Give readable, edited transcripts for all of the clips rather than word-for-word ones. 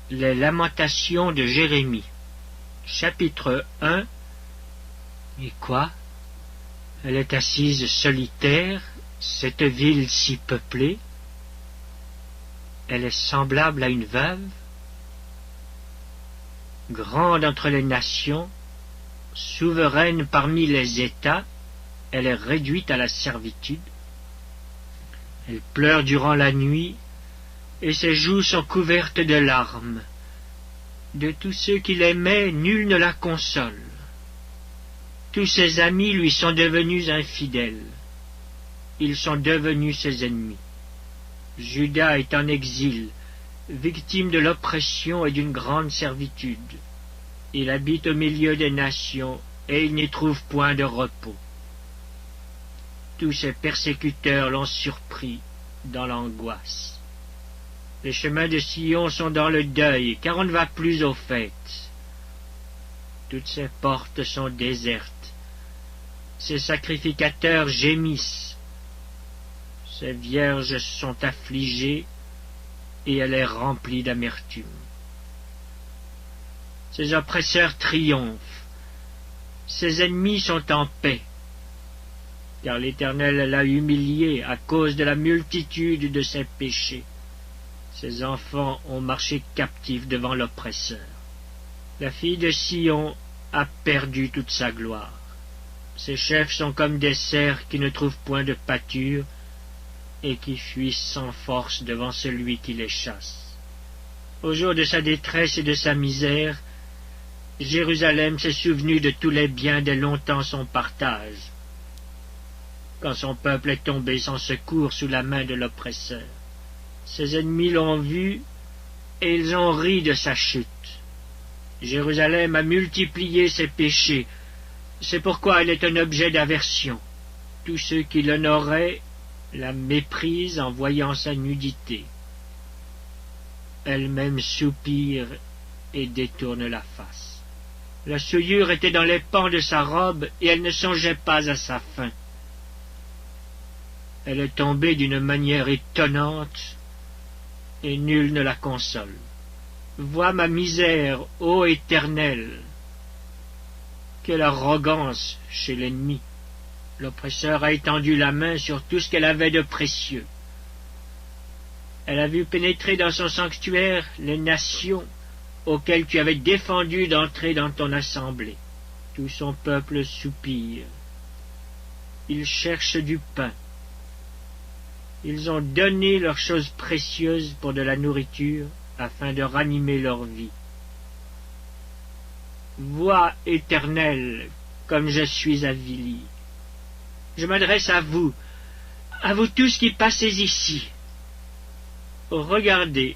Les lamentations de Jérémie. Chapitre 1. Et quoi? Elle est assise solitaire, cette ville si peuplée. Elle est semblable à une veuve, grande entre les nations, souveraine parmi les États, elle est réduite à la servitude. Elle pleure durant la nuit, et ses joues sont couvertes de larmes. De tous ceux qui l'aimaient, nul ne la console. Tous ses amis lui sont devenus infidèles. Ils sont devenus ses ennemis. Juda est en exil, victime de l'oppression et d'une grande servitude. Il habite au milieu des nations, et il n'y trouve point de repos. Tous ses persécuteurs l'ont surpris dans l'angoisse. Les chemins de Sion sont dans le deuil, car on ne va plus aux fêtes. Toutes ses portes sont désertes. Ses sacrificateurs gémissent. Ses vierges sont affligées, et elle est remplie d'amertume. Ses oppresseurs triomphent. Ses ennemis sont en paix, car l'Éternel l'a humiliée à cause de la multitude de ses péchés. Ses enfants ont marché captifs devant l'oppresseur. La fille de Sion a perdu toute sa gloire. Ses chefs sont comme des cerfs qui ne trouvent point de pâture et qui fuient sans force devant celui qui les chasse. Au jour de sa détresse et de sa misère, Jérusalem s'est souvenue de tous les biens dès longtemps son partage, quand son peuple est tombé sans secours sous la main de l'oppresseur. Ses ennemis l'ont vu, et ils ont ri de sa chute. Jérusalem a multiplié ses péchés, c'est pourquoi elle est un objet d'aversion. Tous ceux qui l'honoraient la méprisent en voyant sa nudité. Elle-même soupire et détourne la face. La souillure était dans les pans de sa robe, et elle ne songeait pas à sa fin. Elle est tombée d'une manière étonnante, et nul ne la console. Vois ma misère, ô Éternel! Quelle arrogance chez l'ennemi! L'oppresseur a étendu la main sur tout ce qu'elle avait de précieux. Elle a vu pénétrer dans son sanctuaire les nations auxquelles tu avais défendu d'entrer dans ton assemblée. Tout son peuple soupire. Il cherche du pain. Ils ont donné leurs choses précieuses pour de la nourriture, afin de ranimer leur vie. Vois, Éternel, comme je suis avili. Je m'adresse à vous tous qui passez ici. Regardez,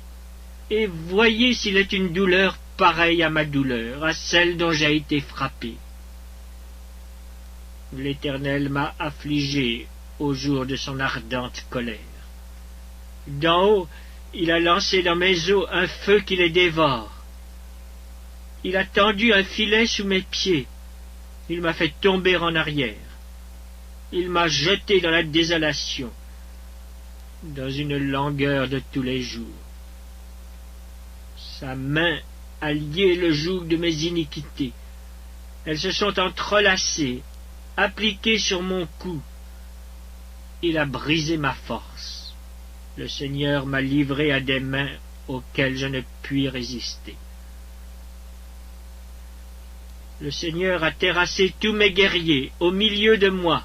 et voyez s'il est une douleur pareille à ma douleur, à celle dont j'ai été frappé. L'Éternel m'a affligé au jour de son ardente colère. D'en haut, il a lancé dans mes os un feu qui les dévore. Il a tendu un filet sous mes pieds. Il m'a fait tomber en arrière. Il m'a jeté dans la désolation, dans une langueur de tous les jours. Sa main a lié le joug de mes iniquités. Elles se sont entrelacées, appliquées sur mon cou. Il a brisé ma force. Le Seigneur m'a livré à des mains auxquelles je ne puis résister. Le Seigneur a terrassé tous mes guerriers au milieu de moi.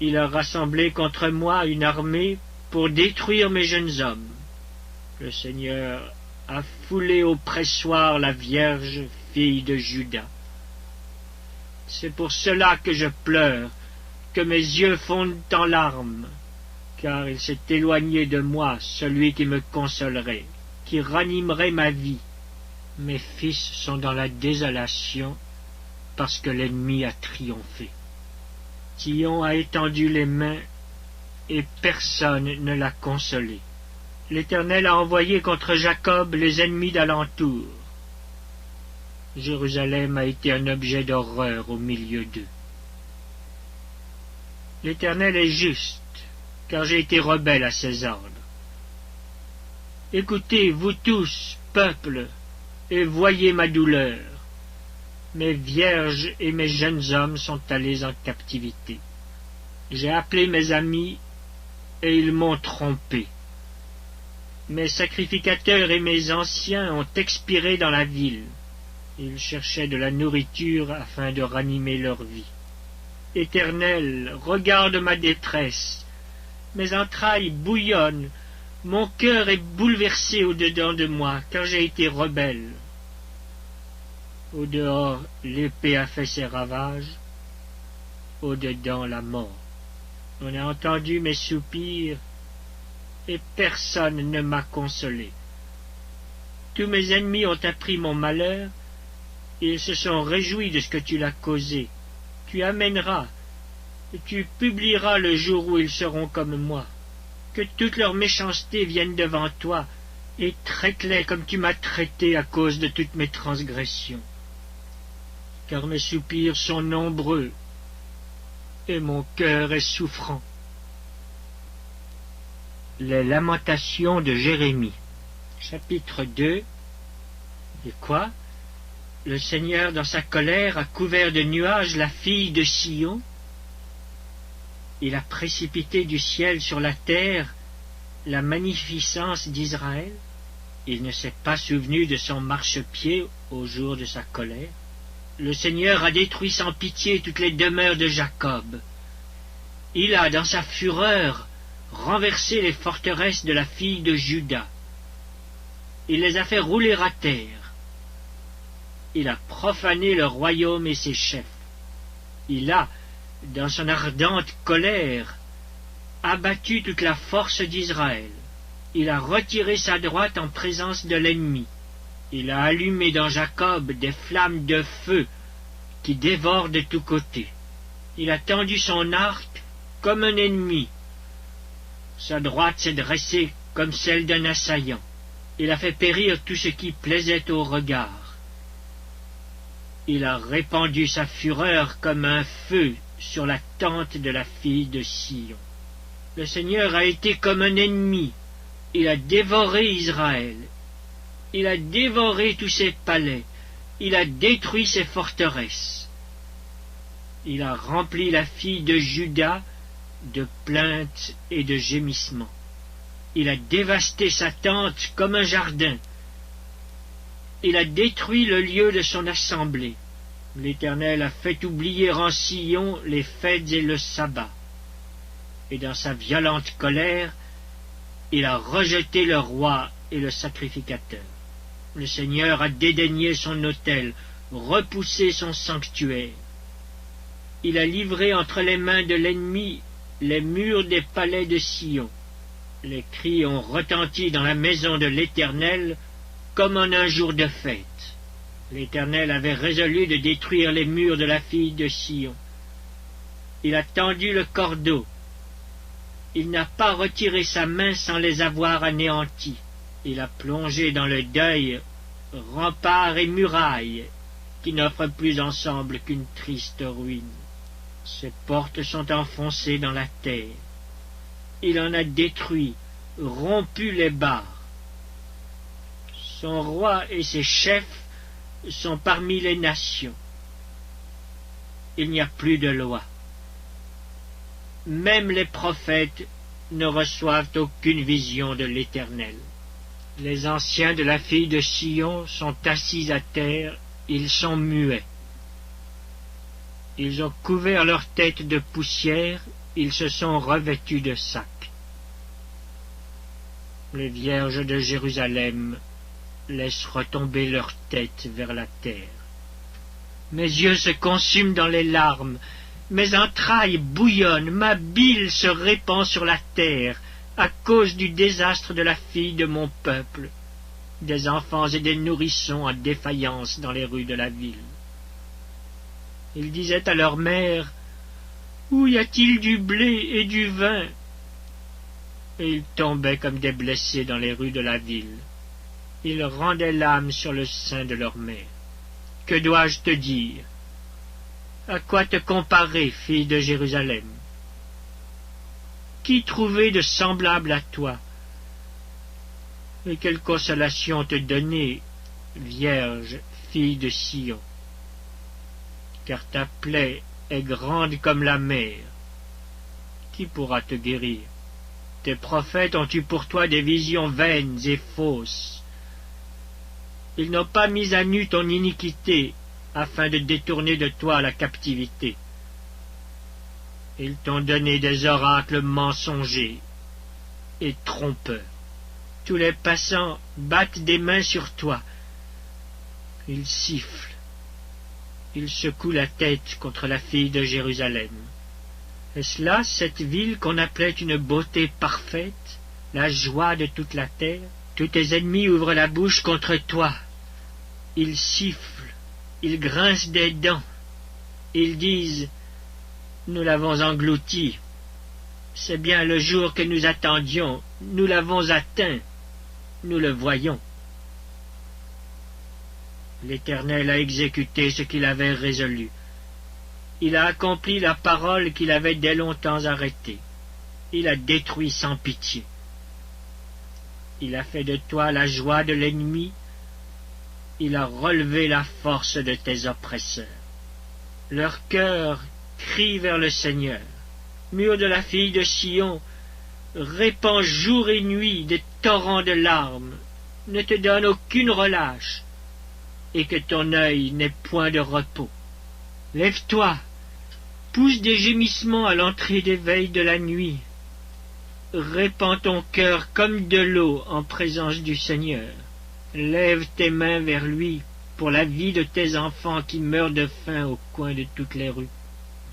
Il a rassemblé contre moi une armée pour détruire mes jeunes hommes. Le Seigneur a foulé au pressoir la Vierge, fille de Juda. C'est pour cela que je pleure, que mes yeux fondent en larmes, car il s'est éloigné de moi celui qui me consolerait, qui ranimerait ma vie. Mes fils sont dans la désolation, parce que l'ennemi a triomphé. Sion a étendu les mains, et personne ne l'a consolé. L'Éternel a envoyé contre Jacob les ennemis d'alentour. Jérusalem a été un objet d'horreur au milieu d'eux. L'Éternel est juste, car j'ai été rebelle à ses ordres. Écoutez, vous tous, peuple, et voyez ma douleur. Mes vierges et mes jeunes hommes sont allés en captivité. J'ai appelé mes amis, et ils m'ont trompé. Mes sacrificateurs et mes anciens ont expiré dans la ville. Ils cherchaient de la nourriture afin de ranimer leur vie. Éternel, regarde ma détresse. Mes entrailles bouillonnent. Mon cœur est bouleversé au-dedans de moi, car j'ai été rebelle. Au-dehors, l'épée a fait ses ravages. Au-dedans, la mort. On a entendu mes soupirs, et personne ne m'a consolé. Tous mes ennemis ont appris mon malheur, et ils se sont réjouis de ce que tu l'as causé. Tu amèneras, et tu publieras le jour où ils seront comme moi. Que toute leur méchanceté vienne devant toi, et traite-les comme tu m'as traité à cause de toutes mes transgressions. Car mes soupirs sont nombreux, et mon cœur est souffrant. Les lamentations de Jérémie. Chapitre 2. Et quoi? Le Seigneur, dans sa colère, a couvert de nuages la fille de Sion. Il a précipité du ciel sur la terre la magnificence d'Israël. Il ne s'est pas souvenu de son marchepied au jour de sa colère. Le Seigneur a détruit sans pitié toutes les demeures de Jacob. Il a, dans sa fureur, renversé les forteresses de la fille de Juda. Il les a fait rouler à terre. Il a profané le royaume et ses chefs. Il a, dans son ardente colère, abattu toute la force d'Israël. Il a retiré sa droite en présence de l'ennemi. Il a allumé dans Jacob des flammes de feu qui dévorent de tous côtés. Il a tendu son arc comme un ennemi. Sa droite s'est dressée comme celle d'un assaillant. Il a fait périr tout ce qui plaisait au regard. Il a répandu sa fureur comme un feu sur la tente de la fille de Sion. Le Seigneur a été comme un ennemi. Il a dévoré Israël. Il a dévoré tous ses palais. Il a détruit ses forteresses. Il a rempli la fille de Juda de plaintes et de gémissements. Il a dévasté sa tente comme un jardin. Il a détruit le lieu de son assemblée. L'Éternel a fait oublier en Sion les fêtes et le sabbat. Et dans sa violente colère, il a rejeté le roi et le sacrificateur. Le Seigneur a dédaigné son autel, repoussé son sanctuaire. Il a livré entre les mains de l'ennemi les murs des palais de Sion. Les cris ont retenti dans la maison de l'Éternel comme en un jour de fête. L'Éternel avait résolu de détruire les murs de la fille de Sion. Il a tendu le cordeau. Il n'a pas retiré sa main sans les avoir anéantis. Il a plongé dans le deuil remparts et murailles qui n'offrent plus ensemble qu'une triste ruine. Ses portes sont enfoncées dans la terre. Il en a détruit, rompu les barres. Son roi et ses chefs sont parmi les nations. Il n'y a plus de loi. Même les prophètes ne reçoivent aucune vision de l'Éternel. Les anciens de la fille de Sion sont assis à terre, ils sont muets. Ils ont couvert leur tête de poussière, ils se sont revêtus de sacs. Les vierges de Jérusalem laissent retomber leur tête vers la terre. Mes yeux se consument dans les larmes, mes entrailles bouillonnent, ma bile se répand sur la terre, à cause du désastre de la fille de mon peuple, des enfants et des nourrissons en défaillance dans les rues de la ville. Ils disaient à leur mère, « Où y a-t-il du blé et du vin ?» Et ils tombaient comme des blessés dans les rues de la ville. Ils rendaient l'âme sur le sein de leur mère. Que dois-je te dire? À quoi te comparer, fille de Jérusalem? Qui trouver de semblable à toi? Et quelle consolation te donner, Vierge, fille de Sion, car ta plaie est grande comme la mer. Qui pourra te guérir? Tes prophètes ont eu pour toi des visions vaines et fausses. Ils n'ont pas mis à nu ton iniquité, afin de détourner de toi la captivité. Ils t'ont donné des oracles mensongers et trompeurs. Tous les passants battent des mains sur toi. Ils sifflent. Ils secouent la tête contre la fille de Jérusalem. Est-ce là cette ville qu'on appelait une beauté parfaite, la joie de toute la terre? Tous tes ennemis ouvrent la bouche contre toi. Ils sifflent, ils grincent des dents. Ils disent: nous l'avons englouti. C'est bien le jour que nous attendions. Nous l'avons atteint. Nous le voyons. L'Éternel a exécuté ce qu'il avait résolu. Il a accompli la parole qu'il avait dès longtemps arrêtée. Il a détruit sans pitié. Il a fait de toi la joie de l'ennemi. Il a relevé la force de tes oppresseurs. Leur cœur crie vers le Seigneur. Mur de la fille de Sion, répand jour et nuit des torrents de larmes, ne te donne aucune relâche, et que ton œil n'ait point de repos. Lève-toi, pousse des gémissements à l'entrée des veilles de la nuit. Répands ton cœur comme de l'eau en présence du Seigneur. Lève tes mains vers lui pour la vie de tes enfants qui meurent de faim au coin de toutes les rues.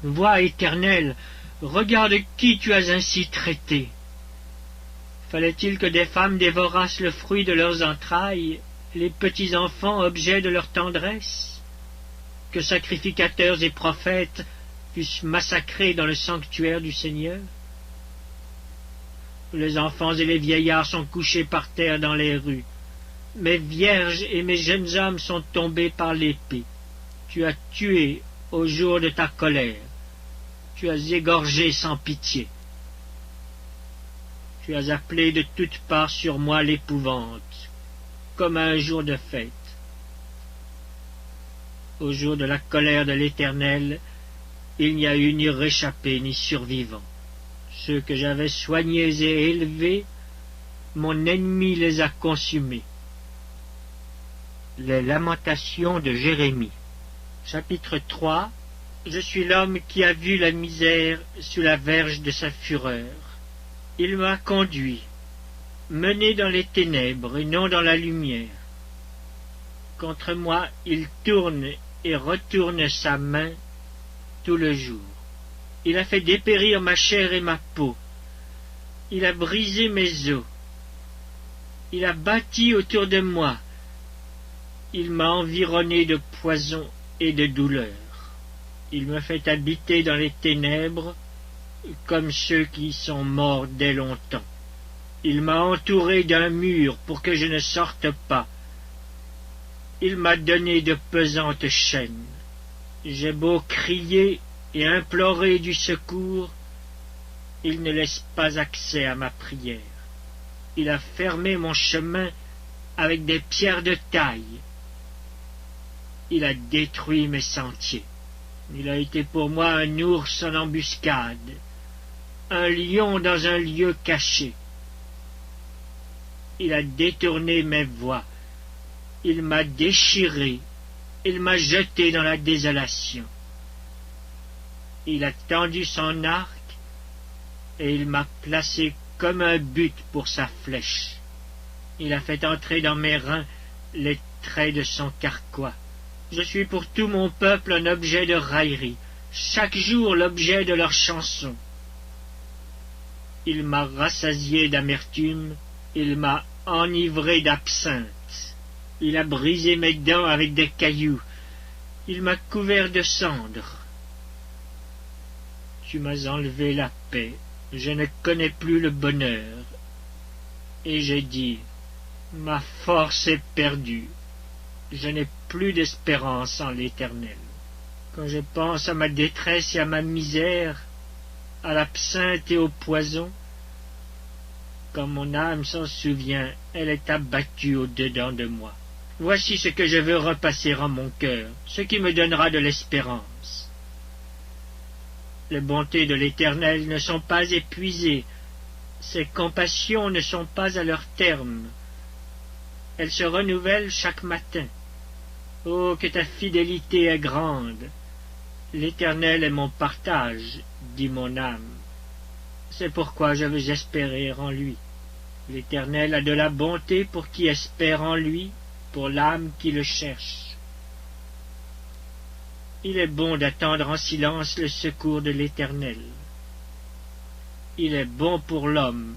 Vois, Éternel, regarde qui tu as ainsi traité. Fallait-il que des femmes dévorassent le fruit de leurs entrailles, les petits enfants objets de leur tendresse? Que sacrificateurs et prophètes fussent massacrés dans le sanctuaire du Seigneur? Les enfants et les vieillards sont couchés par terre dans les rues. Mes vierges et mes jeunes hommes sont tombés par l'épée. Tu as tué au jour de ta colère. Tu as égorgé sans pitié. Tu as appelé de toutes parts sur moi l'épouvante, comme à un jour de fête. Au jour de la colère de l'Éternel, il n'y a eu ni réchappé ni survivant. Ceux que j'avais soignés et élevés, mon ennemi les a consumés. Les lamentations de Jérémie. Chapitre 3. Je suis l'homme qui a vu la misère sous la verge de sa fureur. Il m'a conduit, mené dans les ténèbres et non dans la lumière. Contre moi, il tourne et retourne sa main tout le jour. Il a fait dépérir ma chair et ma peau. Il a brisé mes os. Il a bâti autour de moi. Il m'a environné de poison et de douleur. Il me fait habiter dans les ténèbres, comme ceux qui sont morts dès longtemps. Il m'a entouré d'un mur pour que je ne sorte pas. Il m'a donné de pesantes chaînes. J'ai beau crier et implorer du secours, il ne laisse pas accès à ma prière. Il a fermé mon chemin avec des pierres de taille. Il a détruit mes sentiers. Il a été pour moi un ours en embuscade, un lion dans un lieu caché. Il a détourné mes voies, il m'a déchiré, il m'a jeté dans la désolation. Il a tendu son arc, et il m'a placé comme un but pour sa flèche. Il a fait entrer dans mes reins les traits de son carquois. Je suis pour tout mon peuple un objet de raillerie, chaque jour l'objet de leurs chansons. Il m'a rassasié d'amertume, il m'a enivré d'absinthe. Il a brisé mes dents avec des cailloux, il m'a couvert de cendres. Tu m'as enlevé la paix, je ne connais plus le bonheur. Et j'ai dit, ma force est perdue. Je n'ai plus d'espérance en l'Éternel. Quand je pense à ma détresse et à ma misère, à l'absinthe et au poison, Quand mon âme s'en souvient, elle est abattue au-dedans de moi. Voici ce que je veux repasser en mon cœur, ce qui me donnera de l'espérance. Les bontés de l'Éternel ne sont pas épuisées, ses compassions ne sont pas à leur terme. Elles se renouvellent chaque matin. Oh, que ta fidélité est grande! L'Éternel est mon partage, dit mon âme. C'est pourquoi je veux espérer en lui. L'Éternel a de la bonté pour qui espère en lui, pour l'âme qui le cherche. Il est bon d'attendre en silence le secours de l'Éternel. Il est bon pour l'homme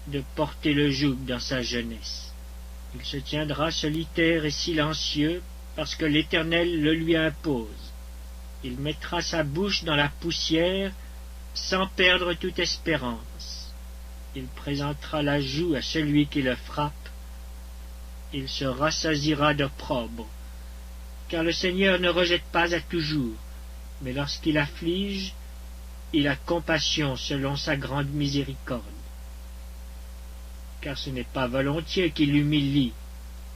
de porter le joug dans sa jeunesse. Il se tiendra solitaire et silencieux parce que l'Éternel le lui impose. Il mettra sa bouche dans la poussière sans perdre toute espérance. Il présentera la joue à celui qui le frappe. Il se rassasiera d'opprobre. Car le Seigneur ne rejette pas à toujours, mais lorsqu'il afflige, il a compassion selon sa grande miséricorde. Car ce n'est pas volontiers qu'il humilie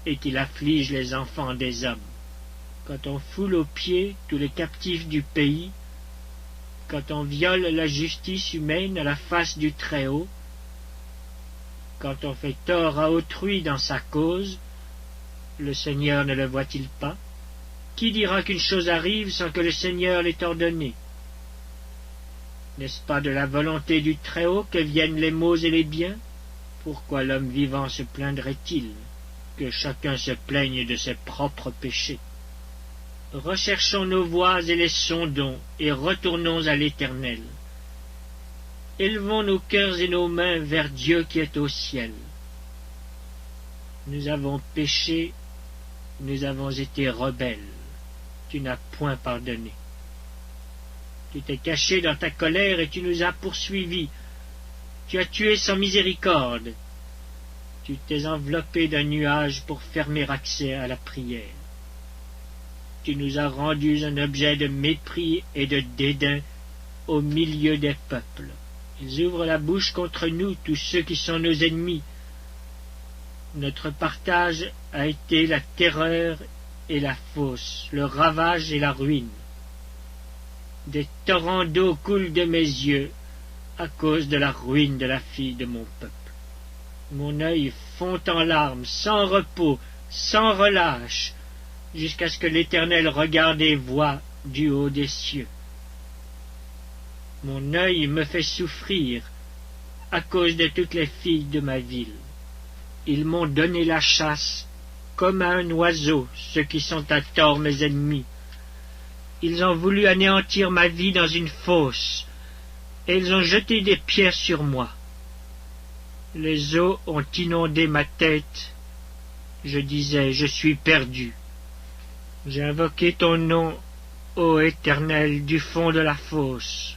et qu'il afflige les enfants des hommes. Quand on foule aux pieds tous les captifs du pays, quand on viole la justice humaine à la face du Très-Haut, quand on fait tort à autrui dans sa cause, le Seigneur ne le voit-il pas? Qui dira qu'une chose arrive sans que le Seigneur l'ait ordonnée? N'est-ce pas de la volonté du Très-Haut que viennent les maux et les biens? Pourquoi l'homme vivant se plaindrait-il? Que chacun se plaigne de ses propres péchés. Recherchons nos voies et les sondons, et retournons à l'Éternel. Élevons nos cœurs et nos mains vers Dieu qui est au ciel. Nous avons péché, nous avons été rebelles. Tu n'as point pardonné. Tu t'es caché dans ta colère et tu nous as poursuivis. Tu as tué sans miséricorde. Tu t'es enveloppé d'un nuage pour fermer accès à la prière. Tu nous as rendus un objet de mépris et de dédain au milieu des peuples. Ils ouvrent la bouche contre nous, tous ceux qui sont nos ennemis. Notre partage a été la terreur et la fosse, le ravage et la ruine. Des torrents d'eau coulent de mes yeux à cause de la ruine de la fille de mon peuple. Mon œil fond en larmes, sans repos, sans relâche, jusqu'à ce que l'Éternel regarde et voie du haut des cieux. Mon œil me fait souffrir à cause de toutes les filles de ma ville. Ils m'ont donné la chasse comme à un oiseau, ceux qui sont à tort mes ennemis. Ils ont voulu anéantir ma vie dans une fosse, et ils ont jeté des pierres sur moi. Les eaux ont inondé ma tête. Je disais, je suis perdu. J'ai invoqué ton nom, ô Éternel, du fond de la fosse.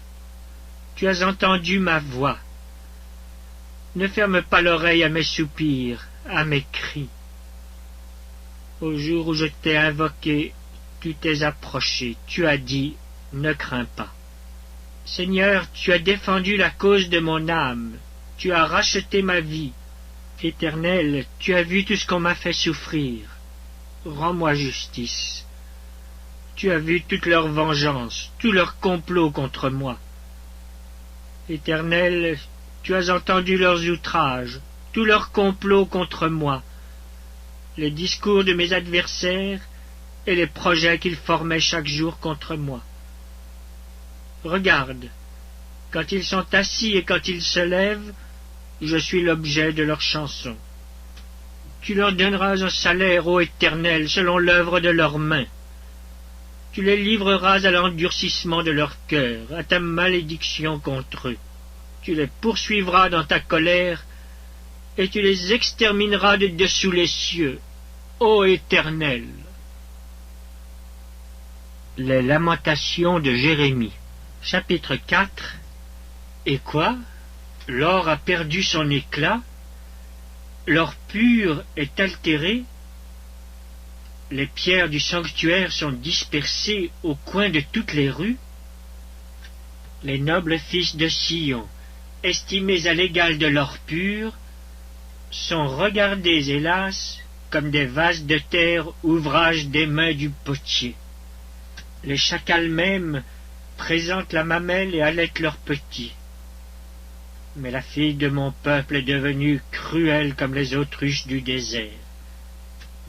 Tu as entendu ma voix. Ne ferme pas l'oreille à mes soupirs, à mes cris. Au jour où je t'ai invoqué, tu t'es approché, tu as dit, ne crains pas. Seigneur, tu as défendu la cause de mon âme, tu as racheté ma vie. Éternel, tu as vu tout ce qu'on m'a fait souffrir. Rends-moi justice. Tu as vu toute leur vengeance, tout leur complot contre moi. Éternel, tu as entendu leurs outrages, tout leur complot contre moi, les discours de mes adversaires et les projets qu'ils formaient chaque jour contre moi. Regarde, quand ils sont assis et quand ils se lèvent, je suis l'objet de leurs chansons. Tu leur donneras un salaire, ô Éternel, selon l'œuvre de leurs mains. Tu les livreras à l'endurcissement de leur cœur, à ta malédiction contre eux. Tu les poursuivras dans ta colère, et tu les extermineras de dessous les cieux, ô Éternel. Les lamentations de Jérémie, chapitre 4. Et quoi? L'or a perdu son éclat? L'or pur est altéré? Les pierres du sanctuaire sont dispersées au coin de toutes les rues? Les nobles fils de Sion, estimés à l'égal de l'or pur, sont regardés, hélas, comme des vases de terre, ouvrage des mains du potier. Les chacals même présentent la mamelle et allaitent leurs petits. Mais la fille de mon peuple est devenue cruelle comme les autruches du désert.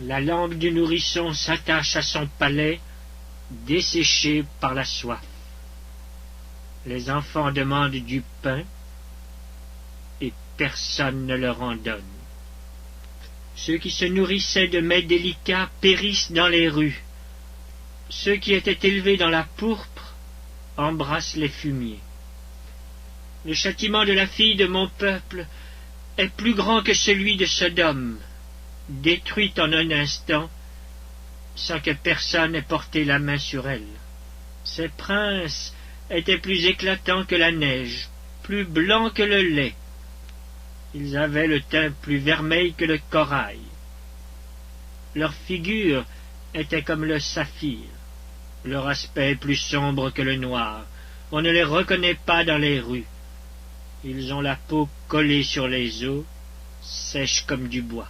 La langue du nourrisson s'attache à son palais, desséché par la soif. Les enfants demandent du pain, et personne ne leur en donne. Ceux qui se nourrissaient de mets délicats périssent dans les rues. Ceux qui étaient élevés dans la pourpre embrassent les fumiers. Le châtiment de la fille de mon peuple est plus grand que celui de Sodome, détruite en un instant, sans que personne ait porté la main sur elle. Ses princes étaient plus éclatants que la neige, plus blancs que le lait. Ils avaient le teint plus vermeil que le corail. Leur figure était comme le saphir, leur aspect plus sombre que le noir. On ne les reconnaît pas dans les rues. Ils ont la peau collée sur les os, sèche comme du bois.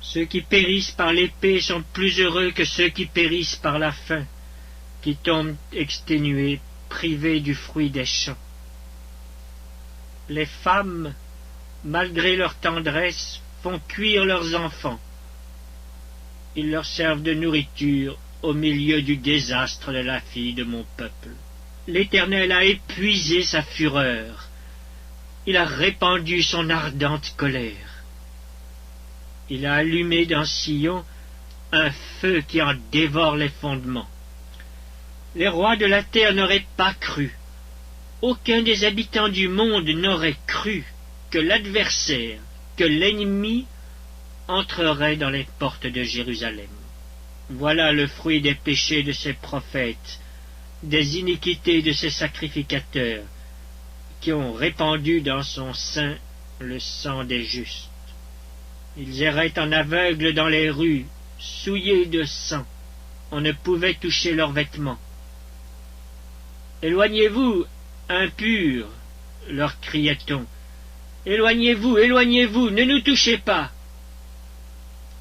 Ceux qui périssent par l'épée sont plus heureux que ceux qui périssent par la faim, qui tombent exténués, privés du fruit des champs. Les femmes, malgré leur tendresse, font cuire leurs enfants. Ils leur servent de nourriture au milieu du désastre de la fille de mon peuple. L'Éternel a épuisé sa fureur. Il a répandu son ardente colère. Il a allumé dans Sion un feu qui en dévore les fondements. Les rois de la terre n'auraient pas cru. Aucun des habitants du monde n'aurait cru que l'adversaire, que l'ennemi entrerait dans les portes de Jérusalem. Voilà le fruit des péchés de ses prophètes, des iniquités de ses sacrificateurs, qui ont répandu dans son sein le sang des justes. Ils erraient en aveugles dans les rues, souillés de sang. On ne pouvait toucher leurs vêtements. « Éloignez-vous, impurs !» leur criait-on. « Éloignez-vous, éloignez-vous, ne nous touchez pas !»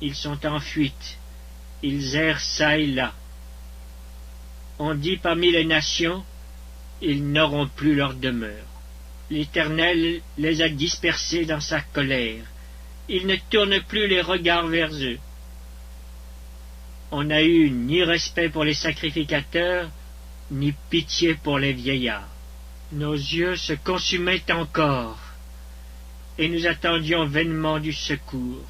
Ils sont en fuite, ils errent çà et là. On dit parmi les nations, ils n'auront plus leur demeure. L'Éternel les a dispersés dans sa colère. Il ne tourne plus les regards vers eux. On n'a eu ni respect pour les sacrificateurs, ni pitié pour les vieillards. Nos yeux se consumaient encore, et nous attendions vainement du secours.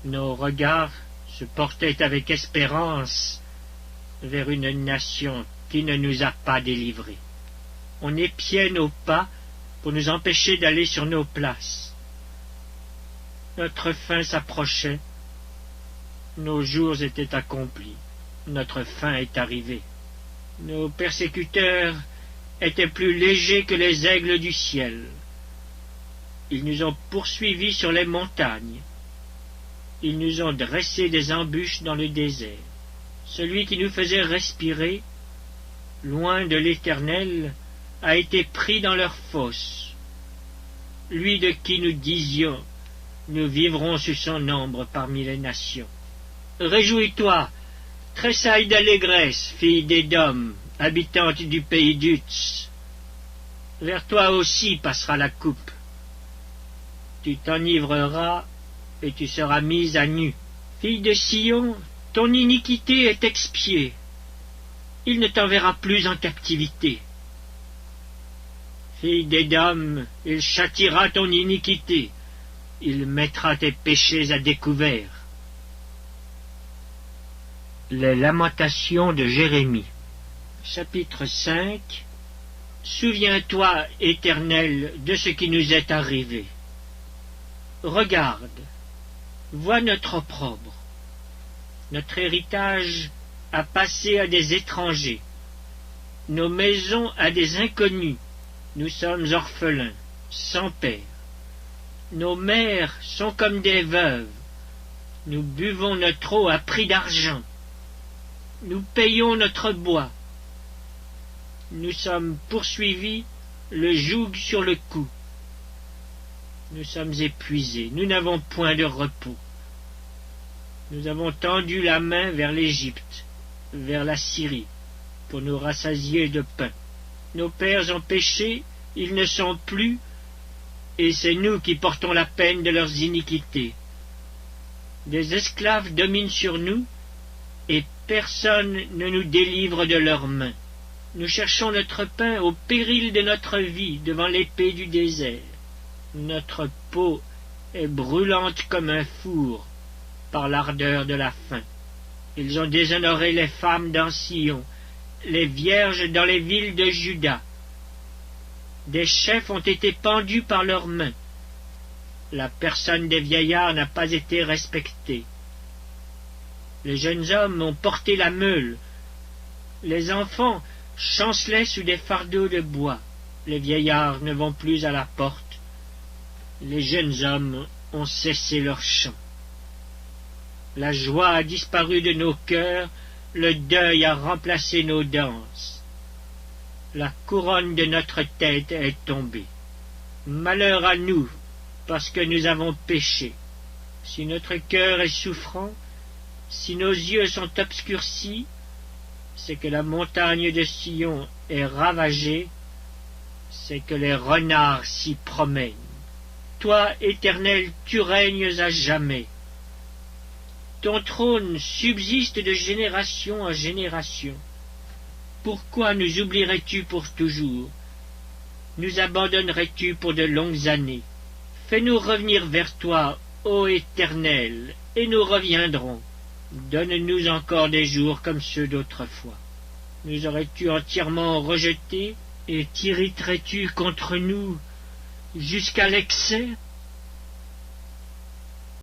Nos regards se portaient avec espérance vers une nation qui ne nous a pas délivrés. On épiait nos pas pour nous empêcher d'aller sur nos places. Notre fin s'approchait, nos jours étaient accomplis, notre fin est arrivée. Nos persécuteurs étaient plus légers que les aigles du ciel. Ils nous ont poursuivis sur les montagnes. Ils nous ont dressé des embûches dans le désert. Celui qui nous faisait respirer, loin de l'Éternel, a été pris dans leur fosse. Lui de qui nous disions, nous vivrons sous son ombre parmi les nations. Réjouis-toi, tressaille d'allégresse, fille d'Édom, habitante du pays d'Utz. Vers toi aussi passera la coupe. Tu t'enivreras et tu seras mise à nu. Fille de Sion, ton iniquité est expiée. Il ne t'enverra plus en captivité. Fille d'Édom, il châtiera ton iniquité. Il mettra tes péchés à découvert. Les lamentations de Jérémie. Chapitre 5. Souviens-toi, Éternel, de ce qui nous est arrivé. Regarde, vois notre opprobre. Notre héritage a passé à des étrangers, nos maisons à des inconnus. Nous sommes orphelins, sans père. Nos mères sont comme des veuves. Nous buvons notre eau à prix d'argent. Nous payons notre bois. Nous sommes poursuivis, le joug sur le cou. Nous sommes épuisés, nous n'avons point de repos. Nous avons tendu la main vers l'Égypte, vers la Syrie, pour nous rassasier de pain. Nos pères ont péché, ils ne sont plus, et c'est nous qui portons la peine de leurs iniquités. Des esclaves dominent sur nous, et personne ne nous délivre de leurs mains. Nous cherchons notre pain au péril de notre vie devant l'épée du désert. Notre peau est brûlante comme un four par l'ardeur de la faim. Ils ont déshonoré les femmes dans Sion, les vierges dans les villes de Juda. Des chefs ont été pendus par leurs mains. La personne des vieillards n'a pas été respectée. Les jeunes hommes ont porté la meule. Les enfants chancelaient sous des fardeaux de bois. Les vieillards ne vont plus à la porte. Les jeunes hommes ont cessé leur chant. La joie a disparu de nos cœurs, le deuil a remplacé nos danses. La couronne de notre tête est tombée. Malheur à nous, parce que nous avons péché. Si notre cœur est souffrant, si nos yeux sont obscurcis, c'est que la montagne de Sion est ravagée, c'est que les renards s'y promènent. Toi, Éternel, tu règnes à jamais. Ton trône subsiste de génération en génération. Pourquoi nous oublierais-tu pour toujours? Nous abandonnerais-tu pour de longues années? Fais-nous revenir vers toi, ô Éternel, et nous reviendrons. Donne-nous encore des jours comme ceux d'autrefois. Nous aurais-tu entièrement rejetés, et t'irriterais-tu contre nous jusqu'à l'excès?